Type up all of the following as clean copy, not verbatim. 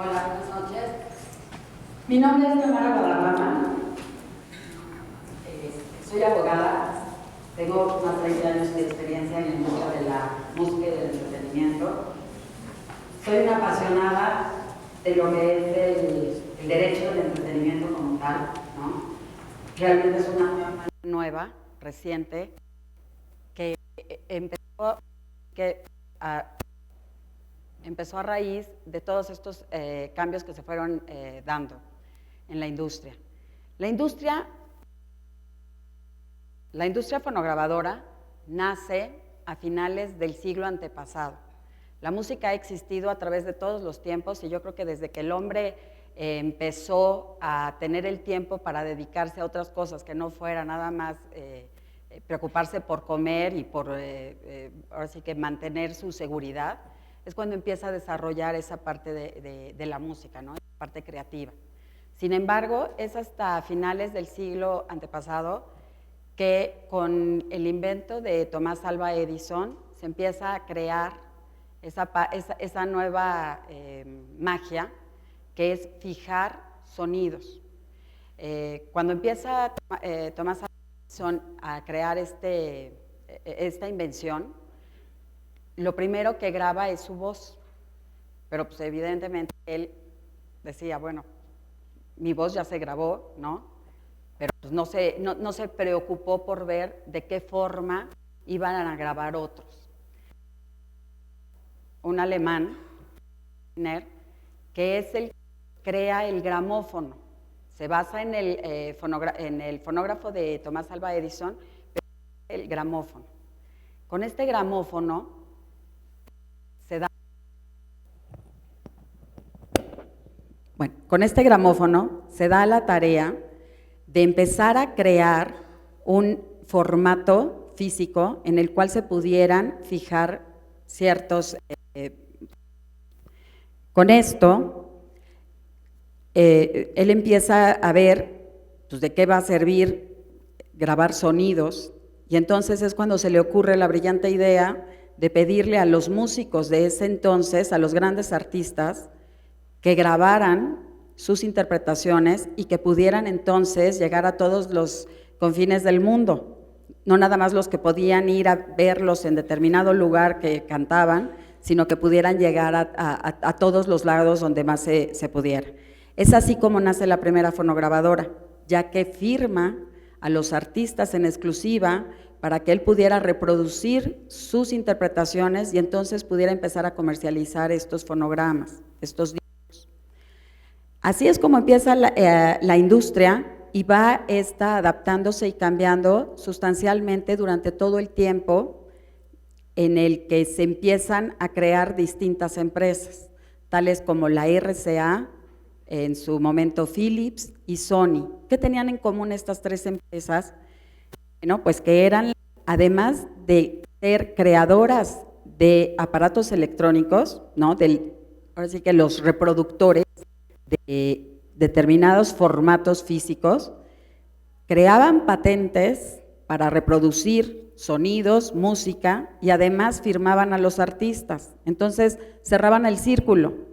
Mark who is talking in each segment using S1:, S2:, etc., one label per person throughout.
S1: Hola, buenas noches. Mi nombre es Tamara Guadarrama. Soy abogada. Tengo más de 20 años de experiencia en el mundo de la música y del entretenimiento. Soy una apasionada de lo que es el derecho del entretenimiento como tal, ¿no? Realmente es una rama nueva, reciente, que empezó a raíz de todos estos cambios que se fueron dando en la industria. La industria fonograbadora nace a finales del siglo antepasado. La música ha existido a través de todos los tiempos y yo creo que desde que el hombre empezó a tener el tiempo para dedicarse a otras cosas que no fuera nada más preocuparse por comer y por ahora sí que mantener su seguridad, es cuando empieza a desarrollar esa parte de la música, ¿no? Esa parte creativa. Sin embargo, es hasta finales del siglo antepasado que con el invento de Tomás Alva Edison se empieza a crear esa nueva magia que es fijar sonidos. Cuando empieza Tomás Alva Edison a crear esta invención, lo primero que graba es su voz, pero pues evidentemente él decía, bueno, mi voz ya se grabó, ¿no? Pero pues no se preocupó por ver de qué forma iban a grabar otros. Un alemán, que es el que crea el gramófono, se basa en el fonógrafo de Tomás Alva Edison, pero el gramófono. Con este gramófono se da la tarea de empezar a crear un formato físico en el cual se pudieran fijar ciertos... Con esto, él empieza a ver pues, de qué va a servir grabar sonidos, y entonces es cuando se le ocurre la brillante idea de pedirle a los músicos de ese entonces, a los grandes artistas, que grabaran sus interpretaciones y que pudieran entonces llegar a todos los confines del mundo, no nada más los que podían ir a verlos en determinado lugar que cantaban, sino que pudieran llegar a todos los lados donde más se pudiera. Es así como nace la primera fonograbadora, ya que firma a los artistas en exclusiva para que él pudiera reproducir sus interpretaciones y entonces pudiera empezar a comercializar estos fonogramas, estos discos. Así es como empieza la industria y va adaptándose y cambiando sustancialmente durante todo el tiempo en el que se empiezan a crear distintas empresas, tales como la RCA, en su momento Philips y Sony. ¿Qué tenían en común estas tres empresas? Bueno, pues que eran, además de ser creadoras de aparatos electrónicos, ¿no? Ahora sí que los reproductores de determinados formatos físicos, creaban patentes para reproducir sonidos, música, y además firmaban a los artistas. Entonces cerraban el círculo.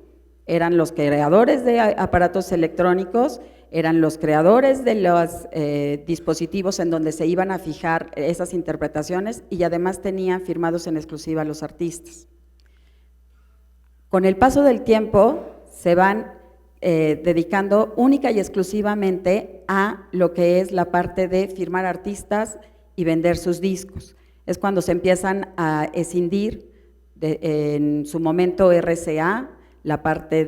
S1: Eran los creadores de aparatos electrónicos, eran los creadores de los dispositivos en donde se iban a fijar esas interpretaciones y además tenían firmados en exclusiva a los artistas. Con el paso del tiempo se van dedicando única y exclusivamente a lo que es la parte de firmar artistas y vender sus discos. Es cuando se empiezan a escindir en su momento RCA, la parte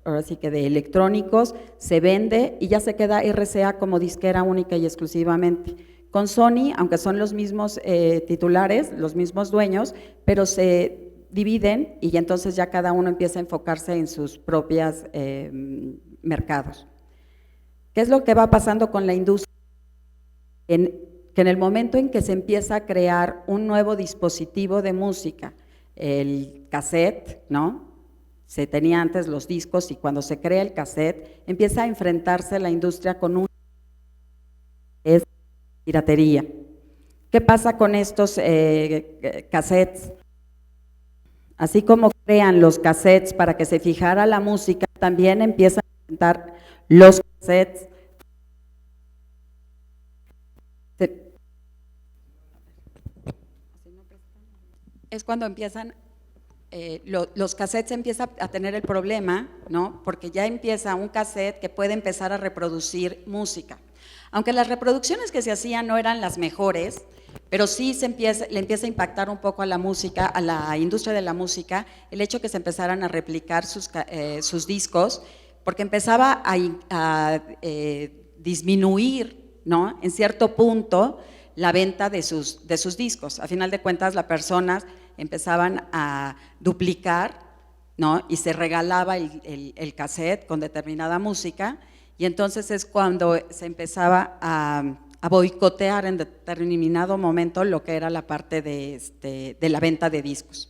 S1: ahora sí que de electrónicos, se vende y ya se queda RCA como disquera única y exclusivamente. Con Sony, aunque son los mismos titulares, los mismos dueños, pero se dividen y entonces ya cada uno empieza a enfocarse en sus propios mercados. ¿Qué es lo que va pasando con la industria? Que en el momento en que se empieza a crear un nuevo dispositivo de música, el cassette, ¿no? Se tenía antes los discos y cuando se crea el cassette, empieza a enfrentarse la industria con es piratería. ¿Qué pasa con estos cassettes? Así como crean los cassettes para que se fijara la música, también empiezan a inventar los cassettes. Es cuando empiezan, los cassettes empiezan a tener el problema, ¿no? Porque ya empieza un cassette que puede empezar a reproducir música. Aunque las reproducciones que se hacían no eran las mejores, pero sí le empieza a impactar un poco a la música, a la industria de la música, el hecho que se empezaran a replicar sus discos, porque empezaba a disminuir, ¿no? En cierto punto, la venta de sus discos. A final de cuentas, las personas empezaban a duplicar, ¿no? Y se regalaba el cassette con determinada música, y entonces es cuando se empezaba a boicotear en determinado momento lo que era la parte de la venta de discos.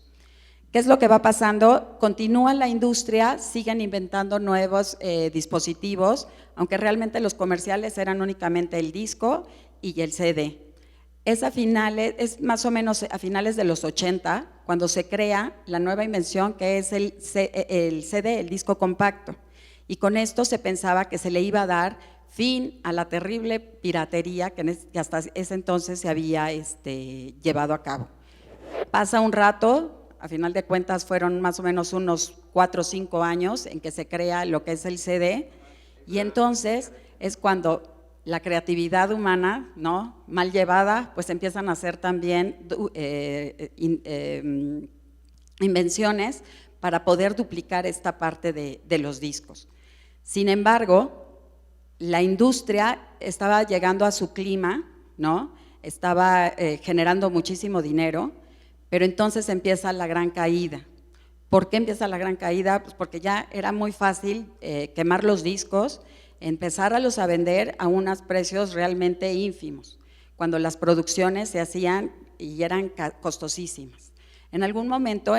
S1: ¿Qué es lo que va pasando? Continúa la industria, siguen inventando nuevos dispositivos, aunque realmente los comerciales eran únicamente el disco y el CD. Es más o menos a finales de los 80, cuando se crea la nueva invención que es el CD, el disco compacto. Y con esto se pensaba que se le iba a dar fin a la terrible piratería que hasta ese entonces se había llevado a cabo. Pasa un rato, a final de cuentas fueron más o menos unos 4 o 5 años en que se crea lo que es el CD, y entonces es cuando la creatividad humana, ¿no?, mal llevada, pues empiezan a hacer también invenciones para poder duplicar esta parte de los discos. Sin embargo, la industria estaba llegando a su clima, ¿no? Estaba generando muchísimo dinero, pero entonces empieza la gran caída. ¿Por qué empieza la gran caída? Pues porque ya era muy fácil quemar los discos, empezar a vender a unos precios realmente ínfimos, cuando las producciones se hacían y eran costosísimas. En algún momento,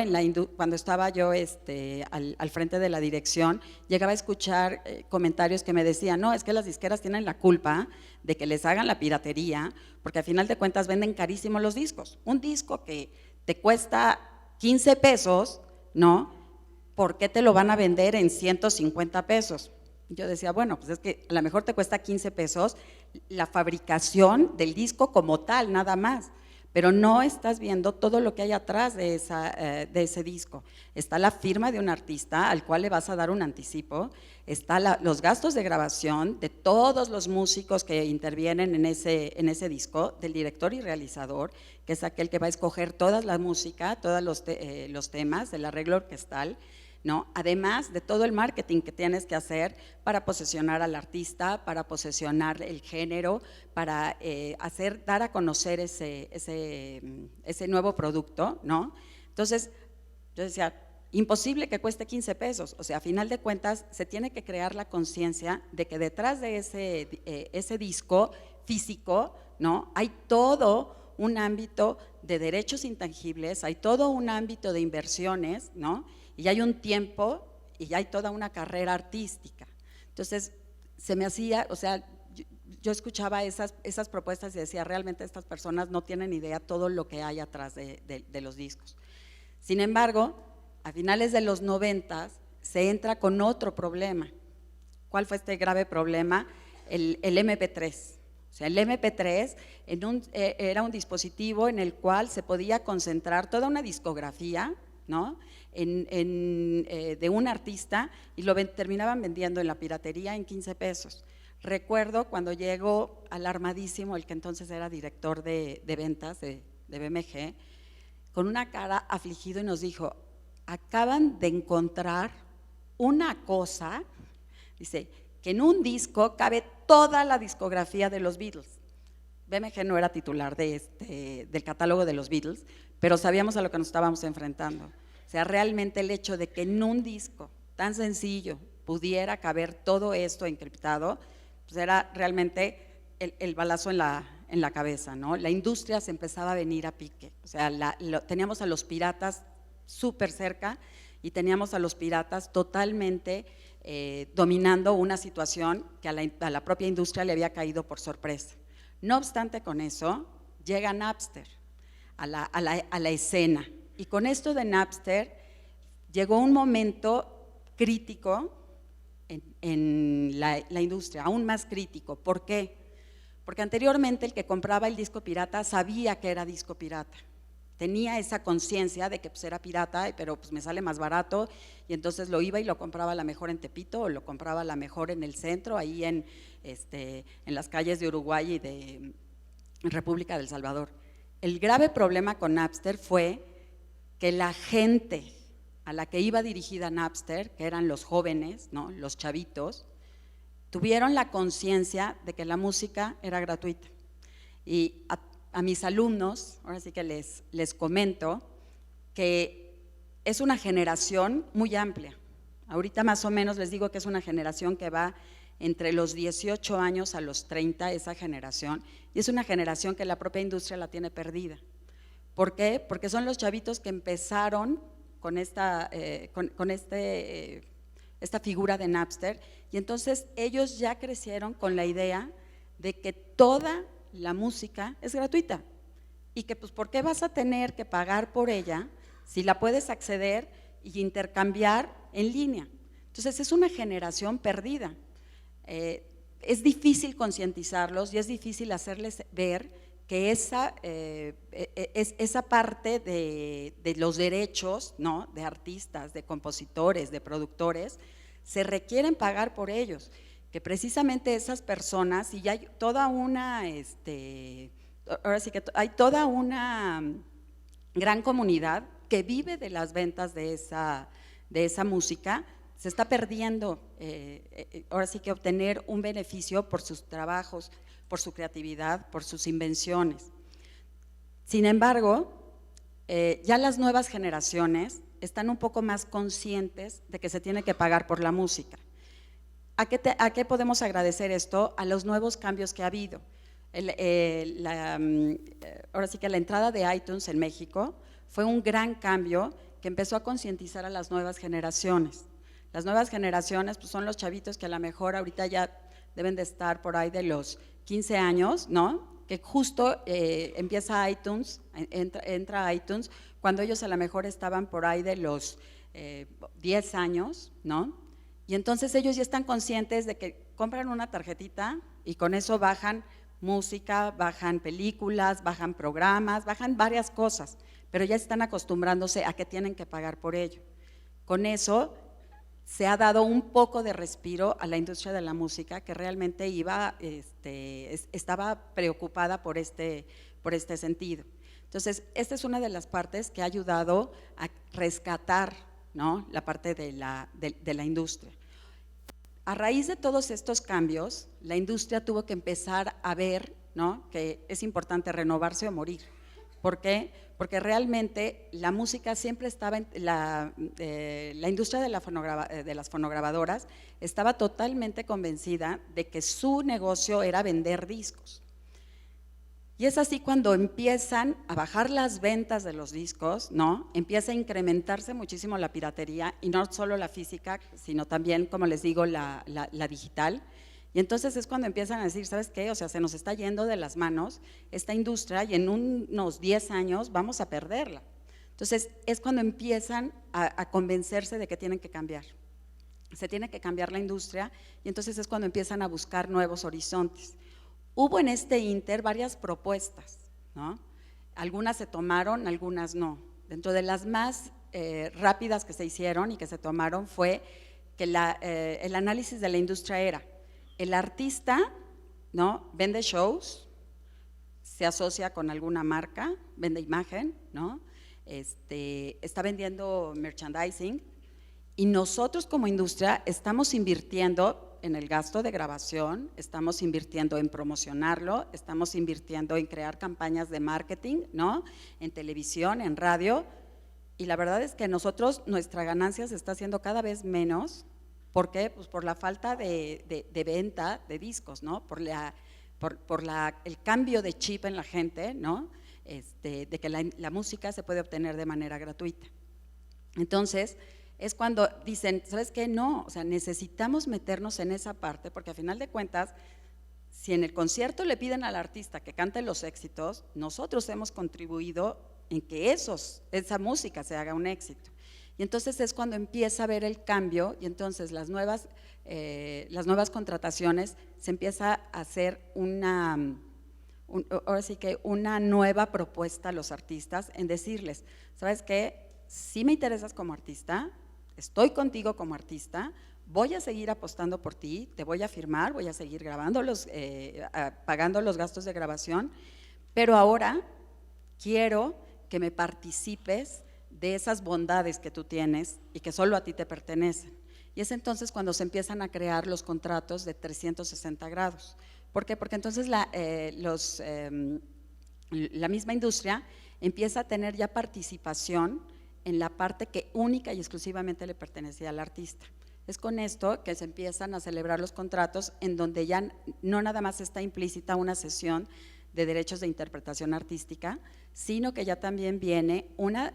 S1: cuando estaba yo al frente de la dirección, llegaba a escuchar comentarios que me decían, no, es que las disqueras tienen la culpa de que les hagan la piratería, porque al final de cuentas venden carísimo los discos. Un disco que te cuesta 15 pesos, ¿no? ¿Por qué te lo van a vender en 150 pesos? Yo decía, bueno, pues es que a lo mejor te cuesta 15 pesos la fabricación del disco como tal, nada más, pero no estás viendo todo lo que hay atrás de ese disco. Está la firma de un artista al cual le vas a dar un anticipo, está los gastos de grabación de todos los músicos que intervienen en ese disco, del director y realizador, que es aquel que va a escoger toda la música, todos los temas, el arreglo orquestal, ¿no? Además de todo el marketing que tienes que hacer para posesionar al artista, para posesionar el género, para dar a conocer ese nuevo producto, ¿no? Entonces, yo decía, imposible que cueste 15 pesos, o sea, a final de cuentas se tiene que crear la conciencia de que detrás de ese disco físico, ¿no?, hay todo un ámbito de derechos intangibles, hay todo un ámbito de inversiones, ¿no?, y hay un tiempo y hay toda una carrera artística. Entonces, se me hacía, o sea, yo escuchaba esas propuestas y decía, realmente estas personas no tienen idea todo lo que hay atrás de los discos. Sin embargo, a finales de los 90 se entra con otro problema. ¿Cuál fue este grave problema? El MP3. O sea, el MP3 era un dispositivo en el cual se podía concentrar toda una discografía, ¿no?, de un artista, y lo terminaban vendiendo en la piratería en 15 pesos. Recuerdo cuando llegó alarmadísimo el que entonces era director de ventas de BMG, con una cara afligido, y nos dijo, acaban de encontrar una cosa, dice, que en un disco cabe toda la discografía de los Beatles. BMG no era titular del catálogo de los Beatles, pero sabíamos a lo que nos estábamos enfrentando. O sea, realmente el hecho de que en un disco tan sencillo pudiera caber todo esto encriptado, pues era realmente el balazo en la cabeza, ¿no? La industria se empezaba a venir a pique, o sea, teníamos a los piratas súper cerca y teníamos a los piratas totalmente dominando una situación que a la propia industria le había caído por sorpresa. No obstante, con eso llega Napster a la escena. Y con esto de Napster llegó un momento crítico en la industria, aún más crítico. ¿Por qué? Porque anteriormente el que compraba el disco pirata sabía que era disco pirata, tenía esa conciencia de que pues, era pirata, pero pues me sale más barato, y entonces lo iba y lo compraba a la mejor en Tepito, o lo compraba a la mejor en el centro, ahí en las calles de Uruguay y de República del Salvador. El grave problema con Napster fue que la gente a la que iba dirigida Napster, que eran los jóvenes, ¿no?, los chavitos, tuvieron la conciencia de que la música era gratuita. Y a mis alumnos, ahora sí que les comento que es una generación muy amplia. Ahorita más o menos les digo que es una generación que va entre los 18 años a los 30, esa generación, y es una generación que la propia industria la tiene perdida. ¿Por qué? Porque son los chavitos que empezaron con esta figura de Napster, y entonces ellos ya crecieron con la idea de que toda la música es gratuita y que pues ¿por qué vas a tener que pagar por ella si la puedes acceder y intercambiar en línea? Entonces es una generación perdida. Es difícil concientizarlos y es difícil hacerles ver que esa parte de los derechos, ¿no?, de artistas, de compositores, de productores, se requieren pagar por ellos, que precisamente esas personas, y ya hay toda una, ahora sí que hay toda una gran comunidad que vive de las ventas de esa música, se está perdiendo, ahora sí que obtener un beneficio por sus trabajos, por su creatividad, por sus invenciones. Sin embargo, ya las nuevas generaciones están un poco más conscientes de que se tiene que pagar por la música. ¿A qué podemos agradecer esto? A los nuevos cambios que ha habido. Ahora sí que la entrada de iTunes en México fue un gran cambio que empezó a concientizar a las nuevas generaciones. Las nuevas generaciones pues, son los chavitos que a lo mejor ahorita ya deben de estar por ahí de los 15 años, ¿no?, que justo empieza iTunes, entra iTunes, cuando ellos a lo mejor estaban por ahí de los 10 años, ¿no? Y entonces ellos ya están conscientes de que compran una tarjetita y con eso bajan música, bajan películas, bajan programas, bajan varias cosas, pero ya están acostumbrándose a que tienen que pagar por ello. Con eso se ha dado un poco de respiro a la industria de la música, que realmente estaba preocupada por este sentido. Entonces, esta es una de las partes que ha ayudado a rescatar, ¿no?, la parte de la industria. A raíz de todos estos cambios, la industria tuvo que empezar a ver, ¿no?, que es importante renovarse o morir. ¿Por qué? Porque realmente la música siempre estaba, la industria de las fonograbadoras estaba totalmente convencida de que su negocio era vender discos. Y es así cuando empiezan a bajar las ventas de los discos, ¿no?, empieza a incrementarse muchísimo la piratería, y no solo la física, sino también, como les digo, la digital. Y entonces es cuando empiezan a decir, ¿sabes qué? O sea, se nos está yendo de las manos esta industria y en unos 10 años vamos a perderla. Entonces es cuando empiezan a convencerse de que tienen que cambiar. Se tiene que cambiar la industria, y entonces es cuando empiezan a buscar nuevos horizontes. Hubo en este ínter varias propuestas, ¿no? Algunas se tomaron, algunas no. Dentro de las más rápidas que se hicieron y que se tomaron fue que el análisis de la industria era: el artista, ¿no?, vende shows, se asocia con alguna marca, vende imagen, ¿no?, está vendiendo merchandising, y nosotros como industria estamos invirtiendo en el gasto de grabación, estamos invirtiendo en promocionarlo, estamos invirtiendo en crear campañas de marketing, ¿no?, en televisión, en radio, y la verdad es que nuestra ganancia se está haciendo cada vez menos. ¿Por qué? Pues por la falta de venta de discos, ¿no?, por el cambio de chip en la gente, ¿no?, de que la música se puede obtener de manera gratuita. Entonces es cuando dicen, ¿sabes qué? No, o sea, necesitamos meternos en esa parte, porque a final de cuentas, si en el concierto le piden al artista que cante los éxitos, nosotros hemos contribuido en que esa música se haga un éxito. Y entonces es cuando empieza a ver el cambio y entonces las nuevas contrataciones se empieza a hacer ahora sí que una nueva propuesta a los artistas en decirles, ¿sabes qué? Si me interesas como artista, estoy contigo como artista, voy a seguir apostando por ti, te voy a firmar, voy a seguir grabando pagando los gastos de grabación, pero ahora quiero que me participes de esas bondades que tú tienes y que solo a ti te pertenecen. Y es entonces cuando se empiezan a crear los contratos de 360 grados. ¿Por qué? Porque entonces la misma industria empieza a tener ya participación en la parte que única y exclusivamente le pertenecía al artista. Es con esto que se empiezan a celebrar los contratos en donde ya no nada más está implícita una cesión de derechos de interpretación artística, sino que ya también viene una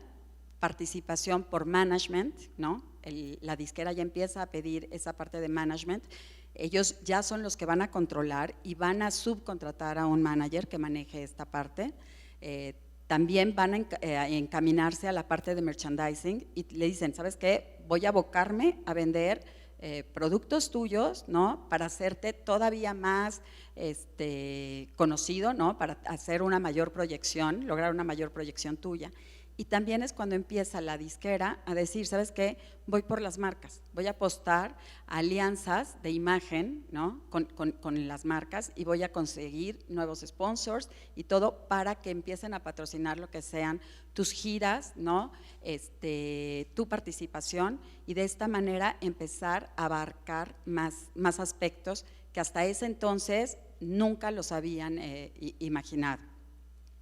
S1: participación por management, ¿no? La disquera ya empieza a pedir esa parte de management, ellos ya son los que van a controlar y van a subcontratar a un manager que maneje esta parte, también van a encaminarse a la parte de merchandising y le dicen, ¿sabes qué? Voy a abocarme a vender productos tuyos, ¿no? Para hacerte todavía más conocido, ¿no? Para hacer una mayor proyección, lograr una mayor proyección tuya. Y también es cuando empieza la disquera a decir, ¿sabes qué? Voy por las marcas, voy a apostar a alianzas de imagen, ¿no? con las marcas y voy a conseguir nuevos sponsors y todo para que empiecen a patrocinar lo que sean tus giras, ¿no? Tu participación y de esta manera empezar a abarcar más aspectos que hasta ese entonces nunca los habían imaginado.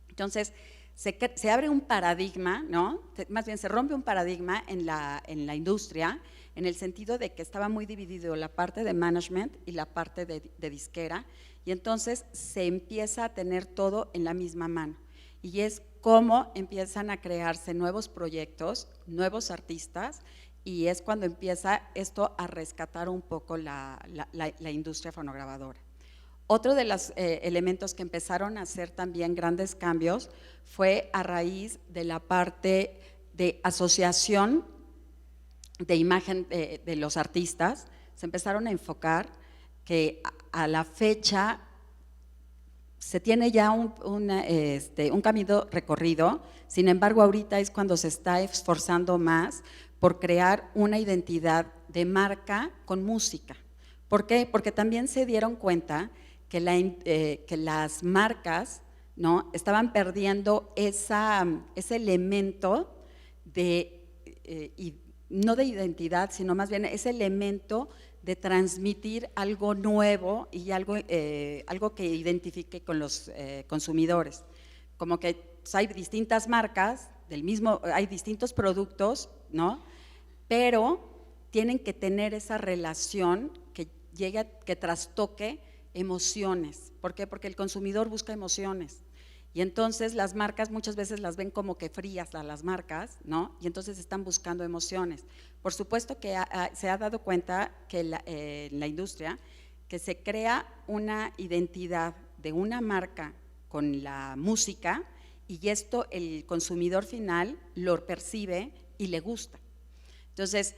S1: Entonces, se abre un paradigma, ¿no? Más bien se rompe un paradigma en la industria, en el sentido de que estaba muy dividido la parte de management y la parte de disquera, y entonces se empieza a tener todo en la misma mano. Y es cómo empiezan a crearse nuevos proyectos, nuevos artistas, y es cuando empieza esto a rescatar un poco la industria fonograbadora. Otro de los elementos que empezaron a hacer también grandes cambios fue a raíz de la parte de asociación de imagen de los artistas. Se empezaron a enfocar que a la fecha se tiene ya un camino recorrido, sin embargo ahorita es cuando se está esforzando más por crear una identidad de marca con música. ¿Por qué? Porque también se dieron cuenta que las marcas, ¿no? Estaban perdiendo ese elemento no de identidad, sino más bien ese elemento de transmitir algo nuevo y algo que identifique con los consumidores. Como que pues, hay distintas marcas, hay distintos productos, ¿no? Pero tienen que tener esa relación que que trastoque emociones. ¿Por qué? Porque el consumidor busca emociones y entonces las marcas muchas veces las ven como que frías a las marcas, ¿no? Y entonces están buscando emociones. Por supuesto que se ha dado cuenta que en la industria que se crea una identidad de una marca con la música y esto el consumidor final lo percibe y le gusta. Entonces,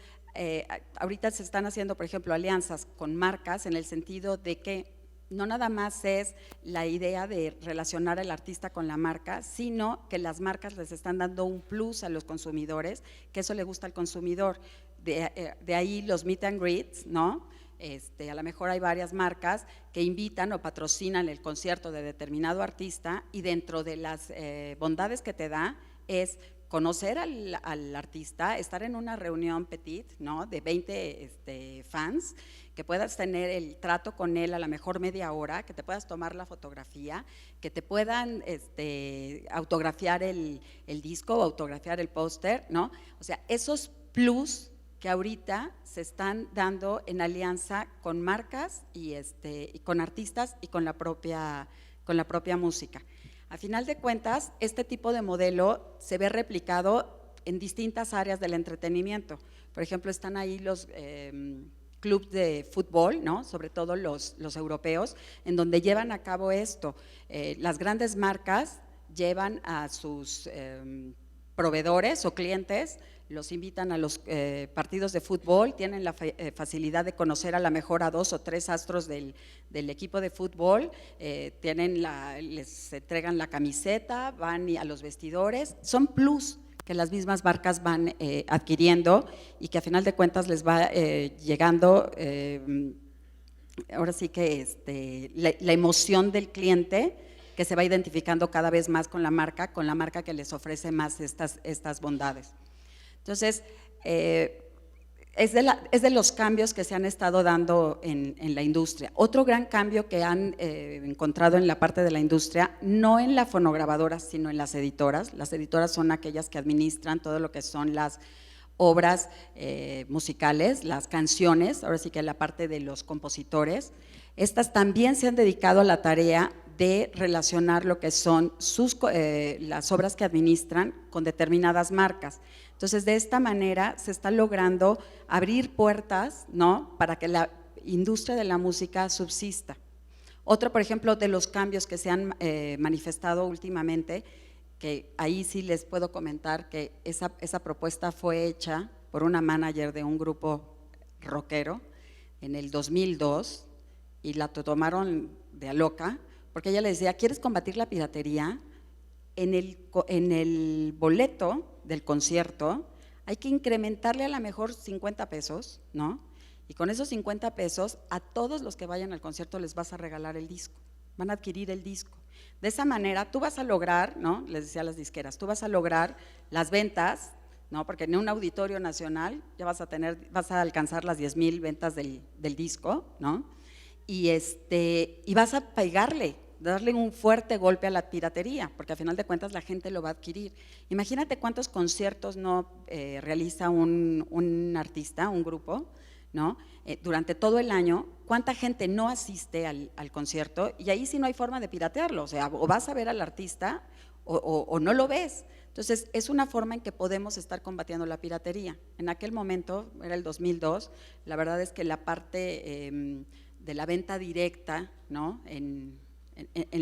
S1: ahorita se están haciendo, por ejemplo, alianzas con marcas en el sentido de que no nada más es la idea de relacionar al artista con la marca, sino que las marcas les están dando un plus a los consumidores, que eso le gusta al consumidor. De ahí los meet and greets, ¿no? A lo mejor hay varias marcas que invitan o patrocinan el concierto de determinado artista y dentro de las bondades que te da es conocer al artista, estar en una reunión petit, ¿no? De 20 fans, que puedas tener el trato con él a lo mejor media hora, que te puedas tomar la fotografía, que te puedan autografiar el disco o autografiar el póster, ¿no? O sea, esos plus que ahorita se están dando en alianza con marcas y con artistas y con la propia música. A final de cuentas, este tipo de modelo se ve replicado en distintas áreas del entretenimiento. Por ejemplo, están ahí los clubes de fútbol, ¿no? Sobre todo los europeos, en donde llevan a cabo esto. Las grandes marcas llevan a sus proveedores o clientes, los invitan a los partidos de fútbol, tienen la facilidad de conocer a lo mejor a 2 o 3 astros del equipo de fútbol, les entregan la camiseta, van a los vestidores, son plus que las mismas marcas van adquiriendo y que a final de cuentas les va llegando, ahora sí que la emoción del cliente, que se va identificando cada vez más con la marca que les ofrece más estas bondades. Entonces, es de los cambios que se han estado dando en la industria. Otro gran cambio que han encontrado en la parte de la industria, no en la fonograbadora, sino en las editoras. Las editoras son aquellas que administran todo lo que son las obras musicales, las canciones, ahora sí que la parte de los compositores. Estas también se han dedicado a la tarea de relacionar lo que son las obras que administran con determinadas marcas. Entonces, de esta manera se está logrando abrir puertas, ¿no?, para que la industria de la música subsista. Otro, por ejemplo, de los cambios que se han manifestado últimamente, que ahí sí les puedo comentar que esa propuesta fue hecha por una manager de un grupo rockero en el 2002 y la tomaron de a loca, porque ella le decía, ¿quieres combatir la piratería? En el boleto del concierto hay que incrementarle a lo mejor 50 pesos, ¿no? Y con esos 50 pesos a todos los que vayan al concierto les vas a regalar el disco, van a adquirir el disco. De esa manera tú vas a lograr, ¿no?, les decía a las disqueras, tú vas a lograr las ventas, ¿no?, porque en un auditorio nacional ya vas a alcanzar las 10,000 ventas del disco, ¿no?, y vas a pegarle, darle un fuerte golpe a la piratería, porque al final de cuentas la gente lo va a adquirir. Imagínate cuántos conciertos no realiza un artista, un grupo, ¿no?, durante todo el año, cuánta gente no asiste al concierto, y ahí sí no hay forma de piratearlo, o sea, o vas a ver al artista o no lo ves. Entonces, es una forma en que podemos estar combatiendo la piratería. En aquel momento, era el 2002, la verdad es que la parte de la venta directa, ¿no?, en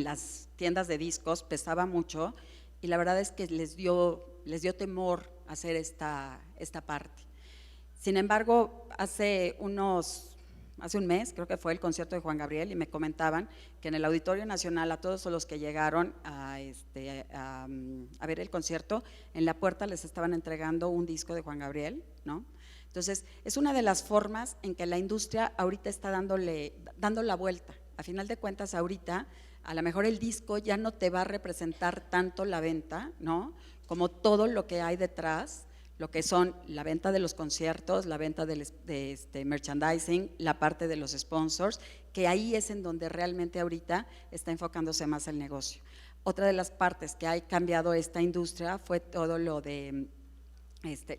S1: las tiendas de discos pesaba mucho, y la verdad es que les dio temor hacer esta parte. Sin embargo, hace un mes, creo que fue el concierto de Juan Gabriel, y me comentaban que en el Auditorio Nacional a todos los que llegaron a ver el concierto, en la puerta les estaban entregando un disco de Juan Gabriel, ¿no? Entonces, es una de las formas en que la industria ahorita está dando la vuelta. A final de cuentas, ahorita, a lo mejor el disco ya no te va a representar tanto la venta, ¿no?, como todo lo que hay detrás, lo que son la venta de los conciertos, la venta de merchandising, la parte de los sponsors, que ahí es en donde realmente ahorita está enfocándose más el negocio. Otra de las partes que ha cambiado esta industria fue todo lo de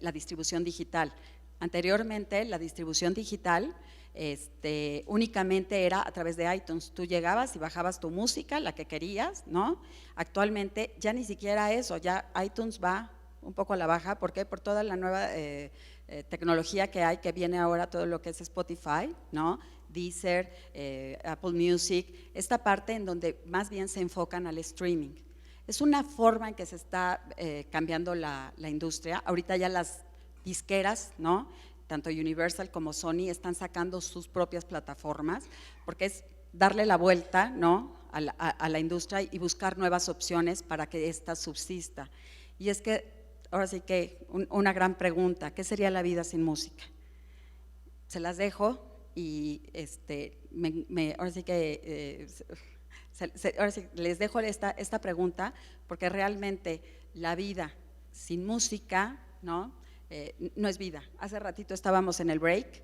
S1: la distribución digital. Anteriormente, la distribución digital únicamente era a través de iTunes. Tú llegabas y bajabas tu música, la que querías, ¿no? Actualmente ya ni siquiera eso, ya iTunes va un poco a la baja. ¿Por qué? Por toda la nueva tecnología que hay, que viene ahora, todo lo que es Spotify, ¿no?, Deezer, Apple Music, esta parte en donde más bien se enfocan al streaming. Es una forma en que se está cambiando la industria. Ahorita ya las disqueras, ¿no?, tanto Universal como Sony están sacando sus propias plataformas, porque es darle la vuelta, ¿no?, a la industria y buscar nuevas opciones para que ésta subsista. Y es que ahora sí que una gran pregunta, ¿qué sería la vida sin música? Se las dejo y ahora sí que ahora sí les dejo esta pregunta, porque realmente la vida sin música, ¿no?, no es vida. Hace ratito estábamos en el break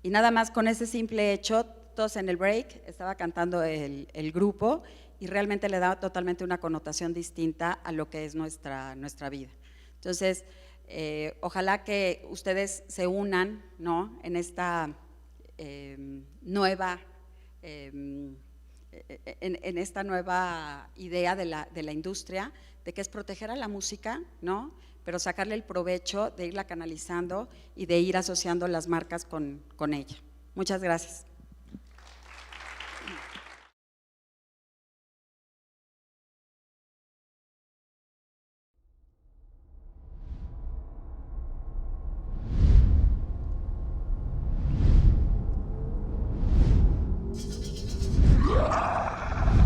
S1: y nada más con ese simple hecho, todos en el break, estaba cantando el grupo, y realmente le da totalmente una connotación distinta a lo que es nuestra vida. Entonces, ojalá que ustedes se unan, ¿no?, en esta nueva en esta nueva idea de la industria, de que es proteger a la música, ¿no?, pero sacarle el provecho de irla canalizando y de ir asociando las marcas con ella. Muchas gracias.